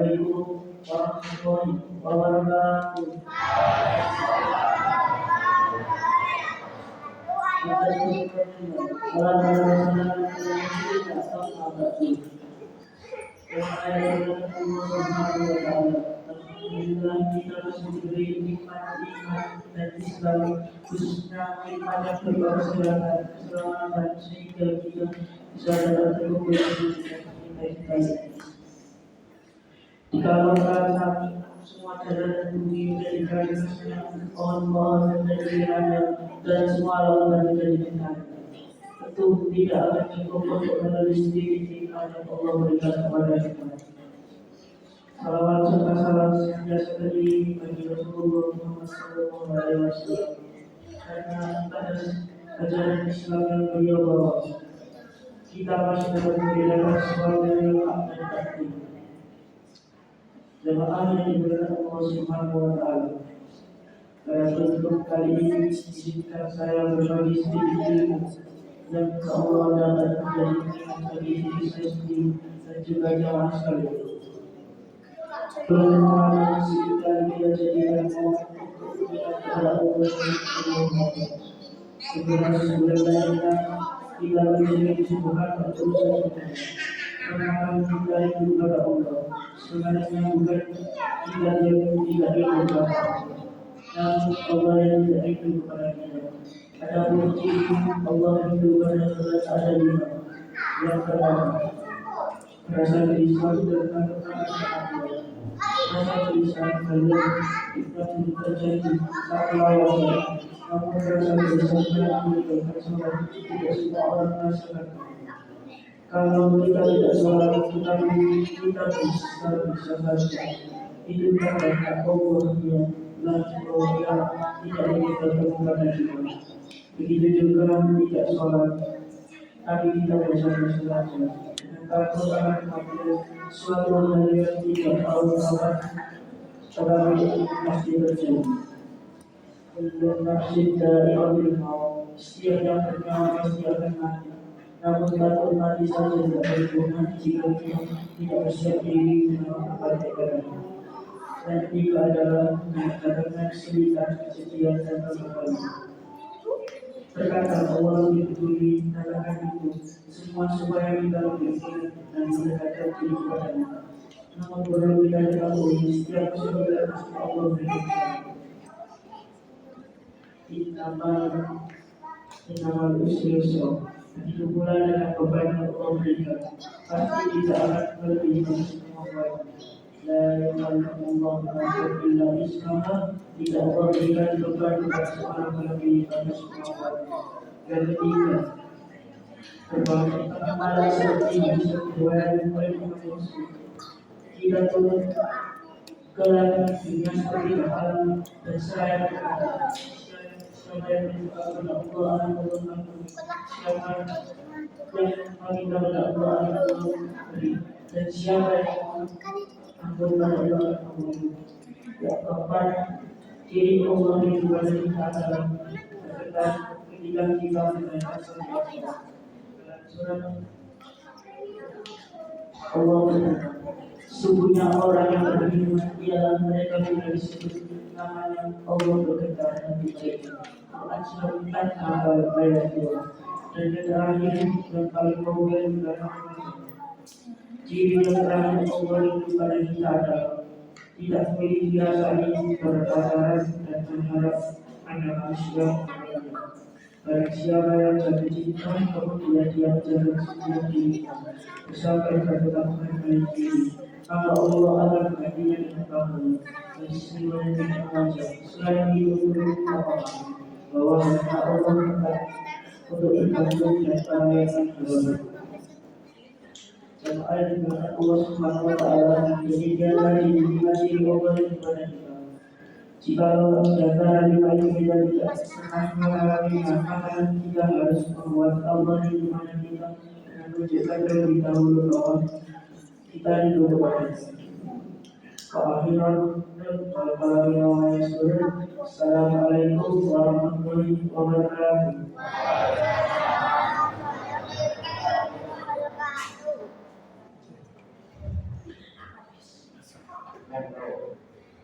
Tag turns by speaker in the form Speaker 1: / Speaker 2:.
Speaker 1: Assalamualaikum warahmatullahi wabarakatuh. Alhamdulillah kita masih diberi nikmat iman dan Islam, khususnya nikmat yang berupa keselamatan sehingga kita bisa dapat terkumpul di kita. Dikalaukan kami semua jalan dan bumi menjadikan mohon dari Anda dan semua lawan dari benar. Tentu tidak akan cukup untuk menulis sedikit nikmat yang Allah berikan kepada kita. Salawat serta salam senantiasa terjadi bagi Rasulullah Muhammad SAW, karena atas ajaran Islam yang beliau bawa, kita masih dapat membedakan sesuatu yang hak dan batil. Jemaah yang dimuliakan Allah Subhanahu wa Ta'ala, pada bentuk kali ini izinkan saya berbagi sedikit ilmu yang Allah dapat menjadi nikmat bagi diri saya sendiri dan juga jamaah sekalian. Bulan kita jadikan untuk kepada Allah Subhanahu wa Ta'ala. Sebulan lainnya kita menjadi Tuhan berusaha menahan kita itu kepada Allah. Sebenarnya bukan kita yang tidak itu kepada Allah, namun Allah yang tidak itu kepada kita. Adapun ciri Allah itu pada surat ada 5. Yang pertama, rasa gelisah dan ketakutan. Rasa gelisah kalian itu terjadi saat lawan. Namun rasa gelisah yang tidak semua orang merasakan. Kalau kita tidak sholat, kita bisa saja. Itu karena Allah yang tidak ingin bertemu pada kita. Begitu juga tidak sholat, tapi kita bersama saja. Kalau akan mengambil suatu hal yang tidak tahu sholat, tetapi pasti terjadi. Untuk nafsi dari orang mau, setiap yang bernyawa pasti akan mati. Namun takut mati saja tidak berguna jika kita tidak bersiap diri dengan kebaikan. Dan itu adalah mengatakan cerita kejadian dan kebaikan. Terkadang Allah lebih peduli katakan itu semua supaya kita lebih ingat dan mendekatkan diri kepadanya. Namun perlu kita ketahui setiap kesulitan pasti Allah berikan. Innamal usri yusra. Begitu pula dengan beban yang Allah berikan, pasti tidak akan melebihi semua baik. La yukallimullah nafsan illa wus'aha. Tidak Allah berikan beban kepada seorang melebihi pada semua baik. Dan ketiga, berbagai amalan seperti ini bisa dibuat oleh umat Muslim. Kita turun ke langit dunia seperti alam dan saya siapa yang menyebabkan Allah akan menurunkan siapa yang meminta kepada Allah akan memberi dan siapa yang ampun pada Allah akan memberi. Yang keempat, ciri Allah di luar kita adalah ketika kita mendengar surat Allah berkata, sesungguhnya orang yang beriman ialah mereka yang disebut namanya Allah berkata dan dijaga. Quran surat 4 ayat 2. Dan yang terakhir yang paling populer adalah ciri yang terakhir Allah itu pada kita adalah tidak memiliki rasa ingin berpacaran dan berharap ada manusia. Barang siapa yang jatuh cinta kemudian dia menjaga sebuah dirinya sampai bertambah baik diri, maka Allah akan menggantinya dengan kamu dan semuanya dengan wajah. Selain itu perlu bahwa Allah tempat untuk bergantung dan perayaan berdoa. Jemaah yang dimuliakan Allah Subhanahu wa Ta'ala, demikian lagi dikasih Allah kepada kita. Jika saudara dibalik kita tidak pernah mengalami makanan, kita harus membuat Allah di mana kita dengan menunjukkan terlebih dahulu bahwa kita hidup kepada keakhiran dan Assalamualaikum warahmatullahi wabarakatuh.